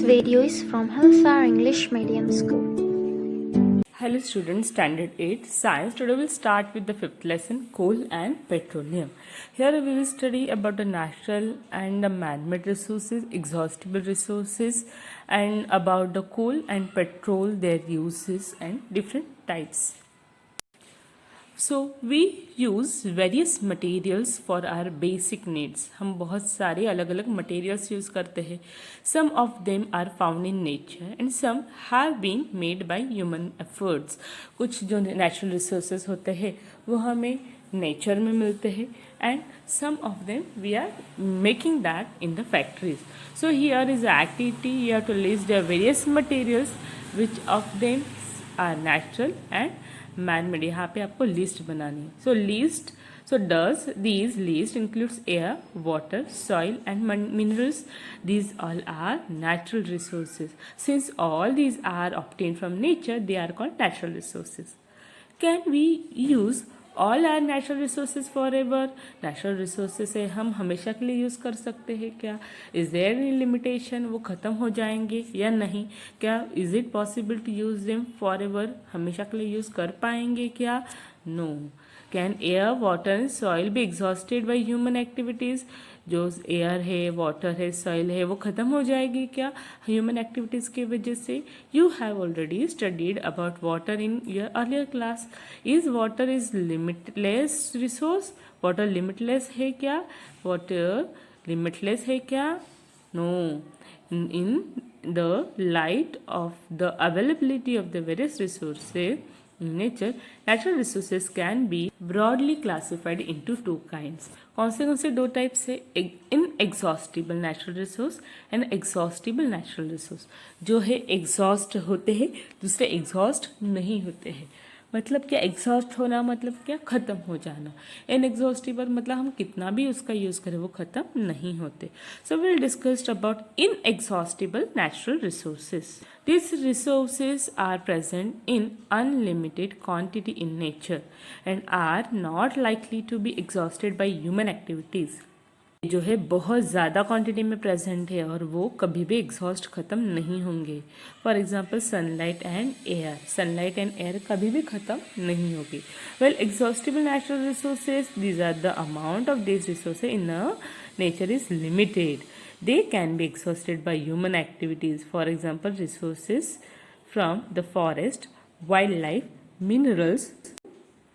video is from Hillsar English Medium School. Hello students, standard 8 science. Today we'll start with the fifth lesson, coal and petroleum. Here we will study about the natural and the man-made resources, exhaustible resources, and about the coal and petrol, their uses and different types. So we use various materials for our basic needs. हम बहुत सारे अलग अलग materials use करते हैं. Some of them are found in nature and some have been made by human efforts. कुछ जो natural resources होते हैं वो हमें nature में मिलते हैं and some of them we are making that in the factories. So here is the activity. You have to list the various materials which of them are natural and man-made. यहाँ पे आपको list बनानी है. सो list, so does these list includes air, water, soil and minerals. These all are natural resources. Since all these are obtained from nature, they are called natural resources. Can we use all our natural resources forever? Natural resources है हम हमेशा के लिए use कर सकते हैं क्या? Is there any limitation? वो ख़त्म हो जाएंगे या नहीं? क्या is it possible to use them forever? हमेशा के लिए यूज़ कर पाएंगे क्या? No. Can air, water and soil be exhausted by human activities? जो एयर है, वाटर है, सॉइल है, वो ख़त्म हो जाएगी क्या ह्यूमन एक्टिविटीज़ की वजह से? You have already studied about water in your earlier class. Is water is limitless resource? Water limitless है क्या? वाटर लिमिटलेस है क्या? No. In the light of the availability of the various resources in nature, natural resources can be broadly classified into two kinds. कौन से दो types है? Inexhaustible natural resource and exhaustible natural resource. जो है exhaust होते हैं, दूसरे exhaust नहीं होते हैं. मतलब क्या एग्जॉस्ट होना मतलब क्या? ख़त्म हो जाना. इनएग्जॉस्टिबल मतलब हम कितना भी उसका यूज़ करें वो ख़त्म नहीं होते. So will discussed about inexhaustible natural resources. These resources are present in unlimited quantity in nature and are not likely to be exhausted by human activities. जो है बहुत ज़्यादा क्वांटिटी में प्रेजेंट है और वो कभी भी एग्जॉस्ट ख़त्म नहीं होंगे. For example sunlight and air. Sunlight and air कभी भी ख़त्म नहीं होगी. Well, exhaustible natural resources, these are the amount of this resources in nature is limited. They can be exhausted by human activities. For example, resources from the forest, wildlife, minerals,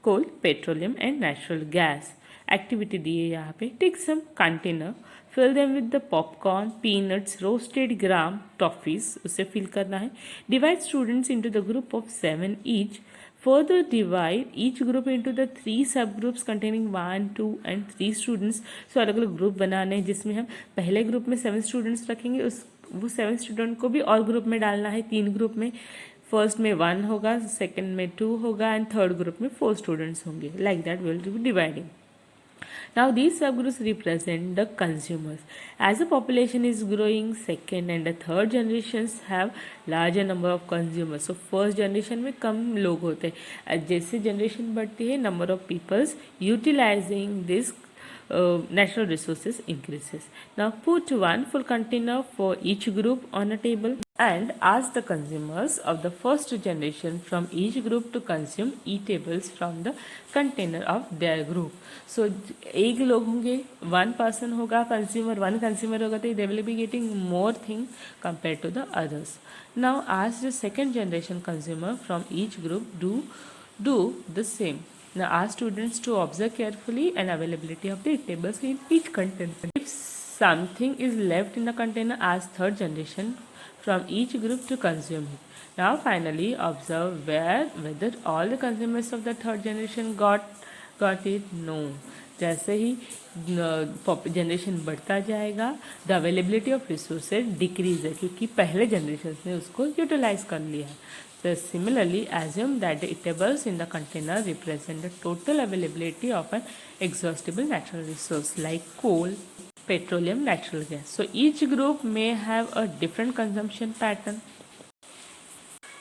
coal, petroleum and natural gas. Activity दी है यहाँ पे. Take some container, fill them with the popcorn, peanuts, roasted gram, toffees. उसे fill करना है. Divide students into the group of 7 each. Further divide each group into the 3 subgroups containing 1, 2 and 3 students. So अलग अलग group बनाने हैं जिसमें हम पहले ग्रुप में 7 स्टूडेंट्स रखेंगे. वो 7 स्टूडेंट को भी और ग्रुप में डालना है. 3 ग्रुप में, फर्स्ट में 1 होगा, सेकंड में 2 होगा एंड थर्ड ग्रुप में 4 स्टूडेंट्स होंगे. Like that will be dividing. Now these subgroups represent the consumers. As the population is growing, second and the third generations have larger number of consumers. So first generation में कम लोग होते हैं. जैसे generation बढ़ती है, number of peoples utilizing this natural resources increases. Now put one full container for each group on a table and ask the consumers of the first generation from each group to consume eatables from the container of their group. So एक लोग होंगे, one person होगा consumer, one consumer होगा तो they will be getting more thing compared to the others. Now ask the second generation consumer from each group do the same. Now ask students to observe carefully and availability of the eatables in each container. If something is left in the container, ask third generation from each group to consume it. Now finally observe whether all the consumers of the third generation got it. No. जैसे ही generation बढ़ता जाएगा, the availability of resources decrease है क्योंकि पहले generation ने उसको utilise कर लिया है. So similarly, assume that the eatables in the container represent the total availability of an exhaustible natural resource like coal, petroleum, natural gas. So each group may have a different consumption pattern.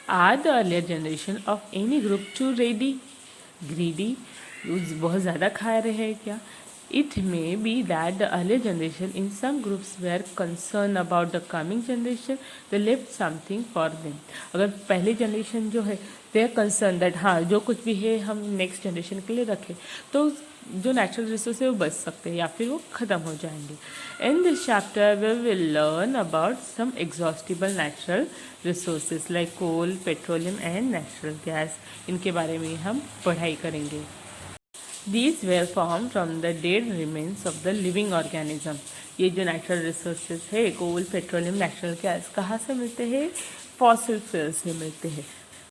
Are the earlier generation of any group too greedy? बहुत ज़्यादा खा रहे हैं क्या? It may be that the earlier generation in some groups were concerned about the coming generation, they left something for them. अगर पहली generation जो है they are concerned that हाँ जो कुछ भी है हम नेक्स्ट जनरेशन के लिए रखें, तो जो नेचुरल रिसोर्स है वो बच सकते हैं या फिर वो ख़त्म हो जाएंगे. In this chapter we will learn about some exhaustible natural resources like coal, petroleum and natural gas. इनके बारे में हम पढ़ाई करेंगे. These were formed from the dead remains of the living organism. ये जो नेचुरल रिसोर्सेज है कोल, पेट्रोलियम, नेचुरल गैस कहाँ से मिलते हैं? फॉसिल फ्यूल्स से मिलते हैं.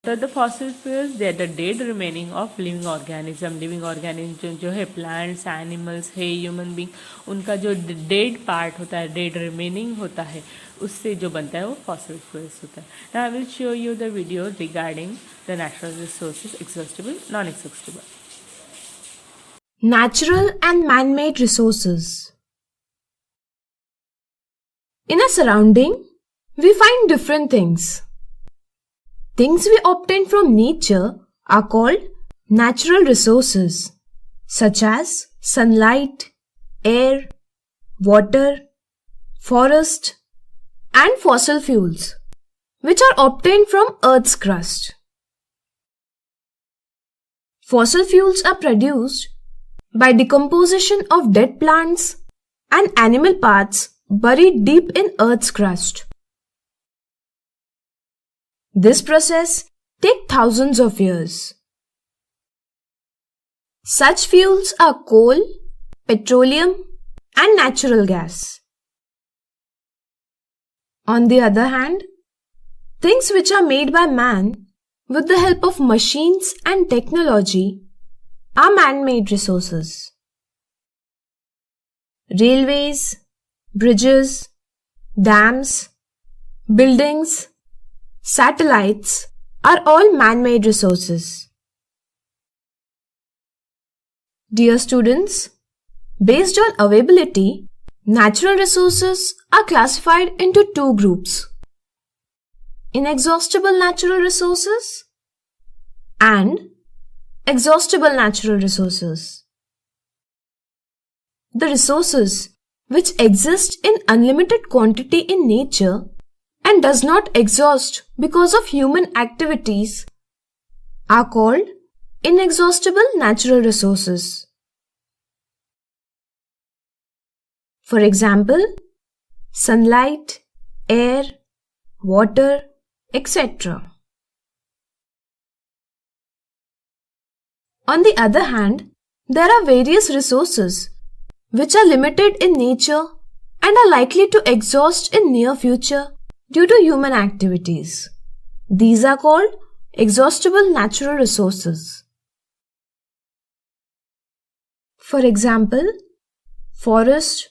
तो the fossil fuels they are the dead remaining of living organism. Living organism जो है प्लांट्स, एनिमल्स है, ह्यूमन बींग, उनका जो डेड पार्ट होता है, डेड रिमेनिंग होता है, उससे जो बनता है वो फॉसिल फ्यूल्स होता है. Now I will show you the video regarding the natural resources, exhaustible, non exhaustible. Natural and man-made resources. In a surrounding, we find different things. Things we obtain from nature are called natural resources, such as sunlight, air, water, forest, and fossil fuels, which are obtained from Earth's crust. Fossil fuels are produced by decomposition of dead plants and animal parts buried deep in Earth's crust. This process takes thousands of years. Such fuels are coal, petroleum, and natural gas. On the other hand, things which are made by man with the help of machines and technology are man-made resources. Railways, bridges, dams, buildings, satellites are all man-made resources. Dear students, based on availability, natural resources are classified into two groups: inexhaustible natural resources and exhaustible natural resources. The resources which exist in unlimited quantity in nature and does not exhaust because of human activities are called inexhaustible natural resources. For example, sunlight, air, water, etc. On the other hand, there are various resources which are limited in nature and are likely to exhaust in near future due to human activities. These are called exhaustible natural resources. For example, forest,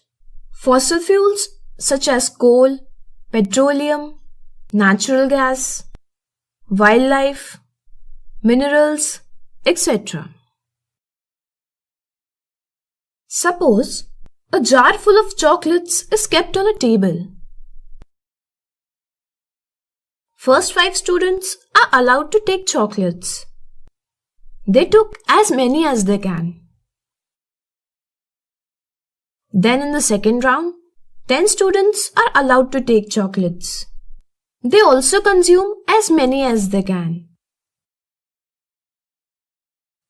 fossil fuels such as coal, petroleum, natural gas, wildlife, minerals, etc. Suppose a jar full of chocolates is kept on a table. First 5 students are allowed to take chocolates. They took as many as they can. Then in the second round, 10 students are allowed to take chocolates. They also consume as many as they can.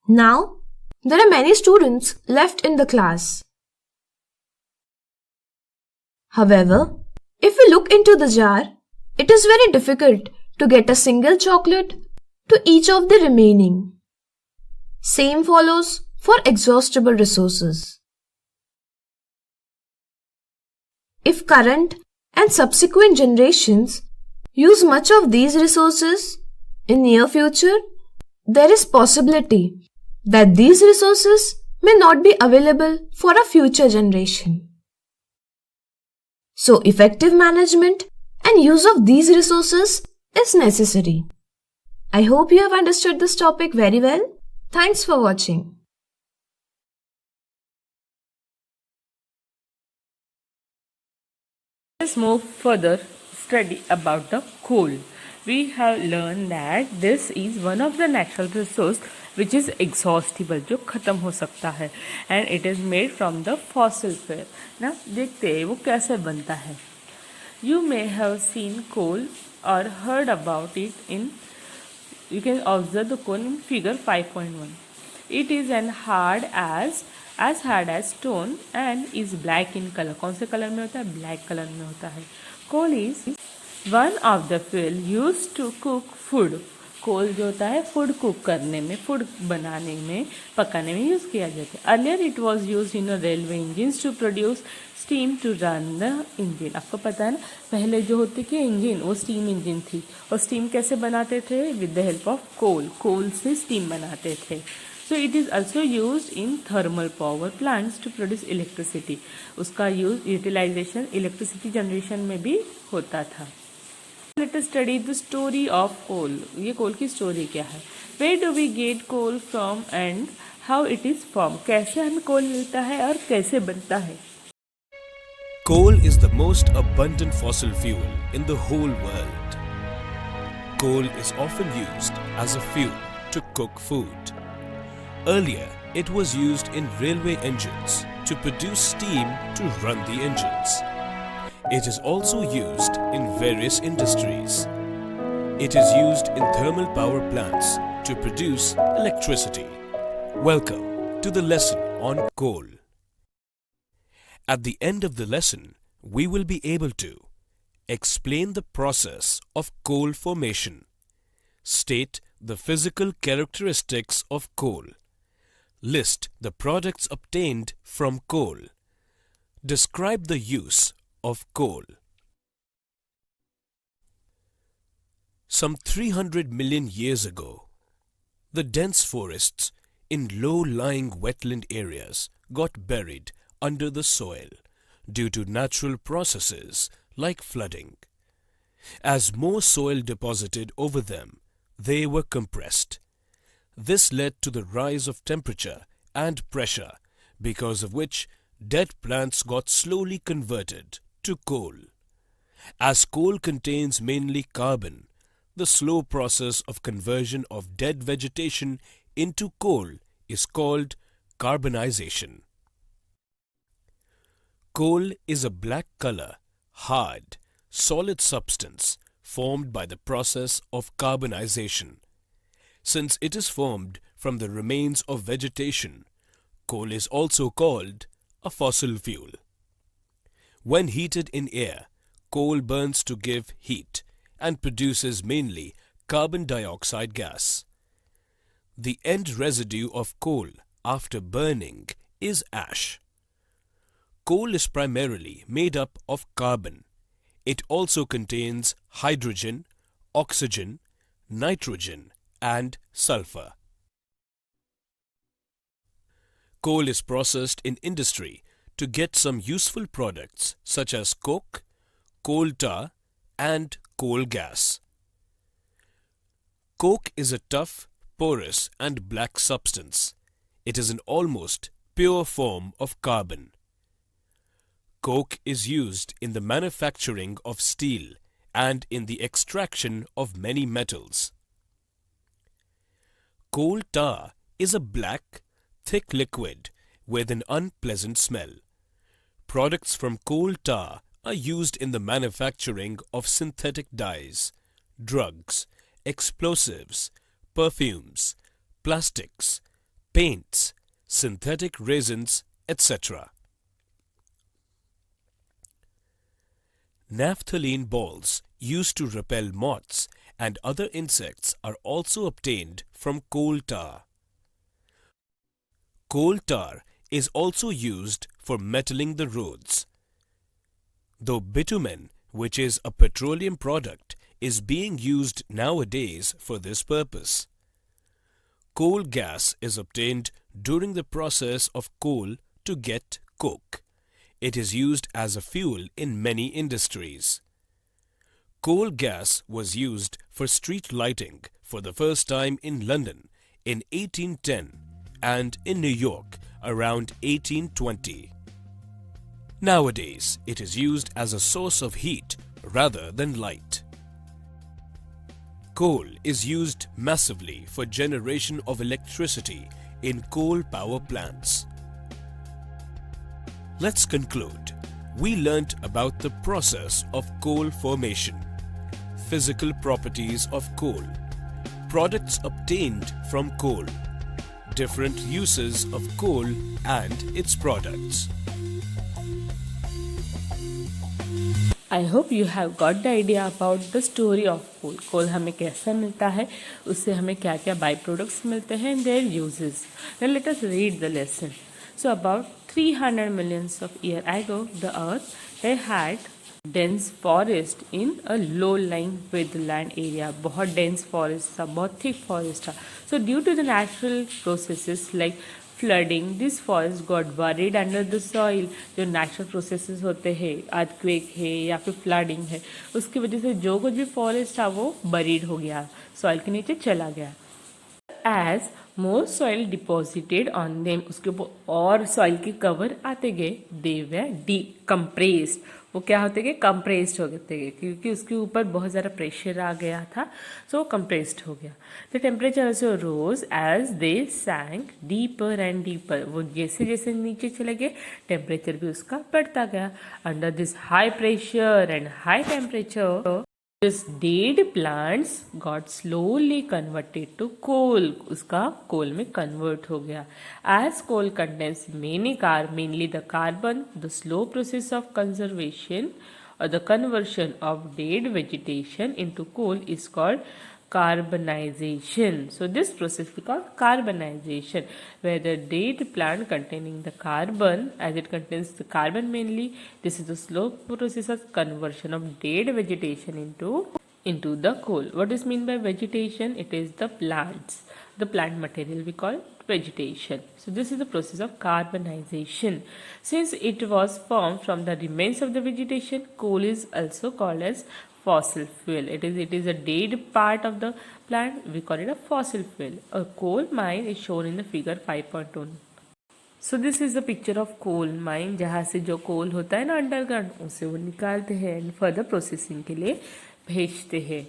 Now, there are many students left in the class. However, if we look into the jar, it is very difficult to get a single chocolate to each of the remaining. Same follows for exhaustible resources. If current and subsequent generations use much of these resources in near future, there is possibility that these resources may not be available for a future generation. So effective management and use of these resources is necessary. I hope you have understood this topic very well. Thanks for watching. Let's move further, study about the coal. We have learned that this is one of the natural resources which is exhaustible, जो ख़त्म हो सकता है, and it is made from the fossil fuel ना। देखते हैं वो कैसे बनता है। यू मे हैव सीन कोल और heard about it in, you can observe the coal in figure 5.1. It is as hard as stone and is black in color. कौन से कलर में होता है? ब्लैक कलर में होता है। Coal is one of the fuel used to cook food. कोल जो होता है फूड कुक करने में, फूड बनाने में, पकाने में यूज़ किया जाता है। Earlier it was use in railway engine to produce steam to run the engine. आपको पता है ना, पहले जो होती थी इंजन वो स्टीम इंजन थी, और स्टीम कैसे बनाते थे? With the help of coal, coal से स्टीम बनाते थे। So it is also use in thermal power plants to produce electricity. उसका यूज यूटिलाइजेशन इलेक्ट्रिसिटी जनरेशन में भी होता था। Let us study the story of coal. ये कोल की स्टोरी क्या है? Where do we get coal from and how it is formed? कैसे हमें कोल मिलता है और कैसे बनता है? Coal is the most abundant fossil fuel in the whole world. Coal is often used as a fuel to cook food. Earlier, it was used in railway engines to produce steam to run the engines. It is also used in various industries. It is used in thermal power plants to produce electricity. Welcome to the lesson on coal. At the end of the lesson, we will be able to explain the process of coal formation, state the physical characteristics of coal, list the products obtained from coal, describe the use of coal. Some 300 million years ago, the dense forests in low-lying wetland areas got buried under the soil due to natural processes like flooding. As more soil deposited over them, they were compressed. This led to the rise of temperature and pressure, because of which dead plants got slowly converted to coal. As coal contains mainly carbon, the slow process of conversion of dead vegetation into coal is called carbonization. Coal is a black color, hard, solid substance formed by the process of carbonization. Since it is formed from the remains of vegetation, coal is also called a fossil fuel. When heated in air, coal burns to give heat and produces mainly carbon dioxide gas. The end residue of coal after burning is ash. Coal is primarily made up of carbon. It also contains hydrogen, oxygen, nitrogen, and sulfur. Coal is processed in industry to get some useful products such as coke, coal tar, and coal gas. Coke is a tough, porous, and black substance. It is an almost pure form of carbon. Coke is used in the manufacturing of steel and in the extraction of many metals. Coal tar is a black, thick liquid with an unpleasant smell. Products from coal tar are used in the manufacturing of synthetic dyes, drugs, explosives, perfumes, plastics, paints, synthetic resins, etc. Naphthalene balls used to repel moths and other insects are also obtained from coal tar. Coal tar is also used for metaling the roads. Though bitumen, which is a petroleum product, is being used nowadays for this purpose. Coal gas is obtained during the process of coal to get coke. It is used as a fuel in many industries. Coal gas was used for street lighting for the first time in London in 1810 and in New York around 1820. Nowadays, it is used as a source of heat rather than light. Coal is used massively for generation of electricity in coal power plants. Let's conclude. We learnt about the process of coal formation, physical properties of coal, products obtained from coal, different uses of coal and its products. I hope you have got the idea about the story of coal. कोल हमें कैसा मिलता है, उससे हमें क्या क्या by products मिलते हैं and their uses. Now let us read the lesson. So about 300 millions of years ago, the earth they had dense forest in a low-lying wetland area. बहुत dense forest था, बहुत thick forest था. So due to the natural processes like flooding, this forest got buried under the soil. जो natural processes होते हैं, earthquake है या फिर flooding है, उसकी वजह से जो कुछ भी forest था वो buried हो गया, soil के नीचे चला गया. As more soil deposited on them, उसके ऊपर और soil के cover आते गए, they were decompressed. वो क्या होते गए, कंप्रेस्ड हो गए क्योंकि उसके ऊपर बहुत ज़्यादा प्रेशर आ गया था, सो वो कंप्रेस्ड हो गया. The temperature also rose as they sank deeper and deeper. वो जैसे जैसे नीचे चले गए टेम्परेचर भी उसका बढ़ता गया. Under this high pressure and high temperature This dead plants got slowly converted to coal. उसका coal में convert हो गया. As coal contains mainly the carbon, the slow process of conservation or the conversion of dead vegetation into coal is called carbonization. So this process we call carbonization, where the dead plant containing the carbon, as it contains the carbon mainly, this is the slow process of conversion of dead vegetation into the coal. What is mean by vegetation? It is the plants, the plant material we call vegetation. So this is the process of carbonization. Since it was formed from the remains of the vegetation, coal is also called as fossil fuel. It is a dead part of the plant. We call it a fossil fuel. A coal mine is shown in the figure 5.1. So this is the picture of coal mine, जहाँ से जो coal होता है ना underground, उसे वो निकालते हैं and further processing के लिए भेजते हैं.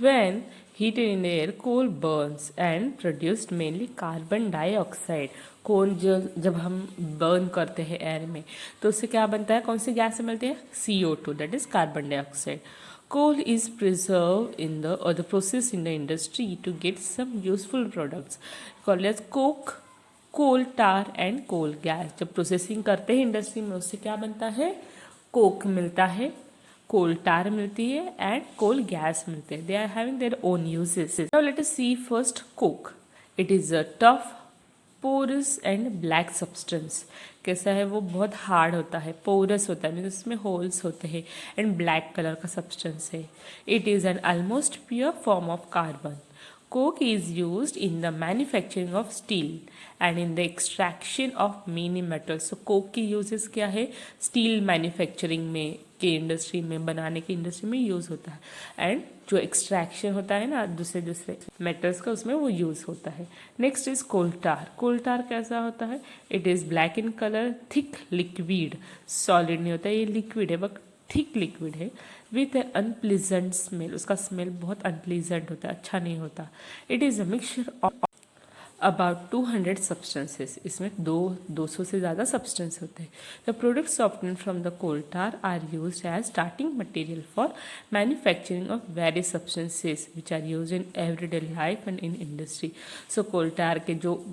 When heated in the air, coal burns and produced mainly carbon dioxide. कोल जब हम बर्न करते हैं एयर में तो उससे क्या बनता है, कौन सी गैस से मिलती है, CO2, that is carbon dioxide. Coal is preserved in the process in the industry to get some useful products called as coke, coal tar and coal gas. जब प्रोसेसिंग करते हैं इंडस्ट्री में उससे क्या बनता है, कोक मिलता है, कोल टार मिलती है एंड कोल गैस मिलते हैं. They are having their own uses. Now let us see first coke. It is a tough porous and black substance. कैसा है वो, बहुत हार्ड होता है, पोरस होता है, मीन्स उसमें होल्स होते हैं एंड ब्लैक कलर का सब्सटेंस है. It is an almost pure form of carbon. Coke is used in the manufacturing of steel and in the extraction of many metals. So coke की uses क्या है, steel manufacturing में के industry में, बनाने की इंडस्ट्री में यूज़ होता है एंड जो एक्सट्रैक्शन होता है ना दूसरे दूसरे मेटल्स का, उसमें वो यूज़ होता है. नेक्स्ट इज कोल टार. कोल टार कैसा होता है, it is black in colour, thick liquid, solid नहीं होता, ये लिक्विड है बट थिक लिक्विड है, विथ ए अनप्लीजेंट स्मेल. उसका स्मेल बहुत अनप्लीजेंट होता है, अच्छा नहीं होता. It is a mixture of about 200 substances. इसमें 200 से ज़्यादा सब्सटेंस होते हैं. The products obtained from the coal tar are used as starting material for manufacturing of various substances which are used in everyday life and in industry. So coal tar के जो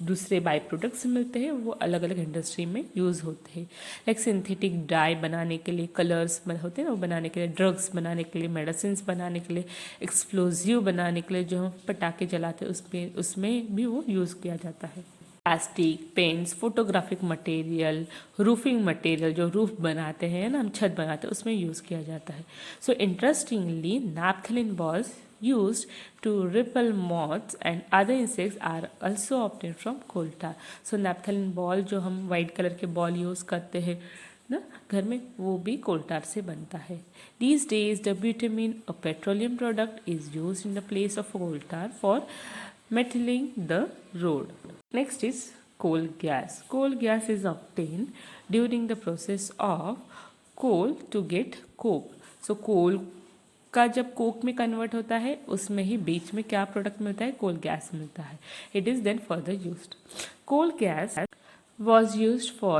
दूसरे by products मिलते हैं वो अलग अलग industry में use होते हैं. लाइक सिंथेटिक डाई बनाने के लिए, कलर्स होते हैं ना वो बनाने के लिए, ड्रग्स बनाने के लिए, मेडिसिन बनाने के लिए, एक्सप्लोजिव बनाने के लिए जो हम पटाखे जलाते हैं उसमें भी वो यूज़ किया जाता है. Plastic, paints, photographic material, roofing material, जो रूफ बनाते हैं ना हम छत बनाते हैं, उसमें यूज़ किया जाता है. सो interestingly naphthalene balls used to repel moths and other insects are also obtained from coal tar. So naphthalene ball जो हम white कलर के बॉल यूज़ करते हैं ना घर में, वो भी कोल टार से बनता है. These days the bitumen, a petroleum product, is used in the place of coal tar for metaling the road. Next is coal gas. Coal gas is obtained during the process of coal to get coke. So coal का जब Coke में convert होता है उसमें ही बीच में क्या product मिलता है, कोल गैस मिलता है. It is then further used. Coal gas was used for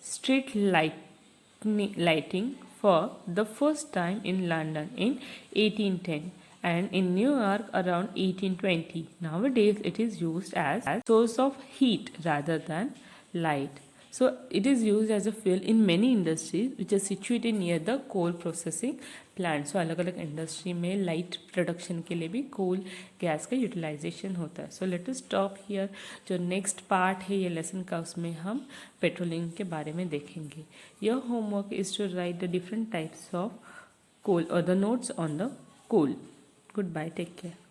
street lighting for the first time in London in 1810 and in New York around 1820. Nowadays it is used as a source of heat rather than light. So it is used as a fuel in many industries which are situated near the coal processing plant. So अलग अलग industry में light production के लिए भी कोल gas का utilisation होता है. So let us stop here. जो नेक्स्ट पार्ट है ये लेसन का उसमें हम पेट्रोलिंग के बारे में देखेंगे. Your homework is to write the different types of coal और the notes on the coal. Goodbye, take care.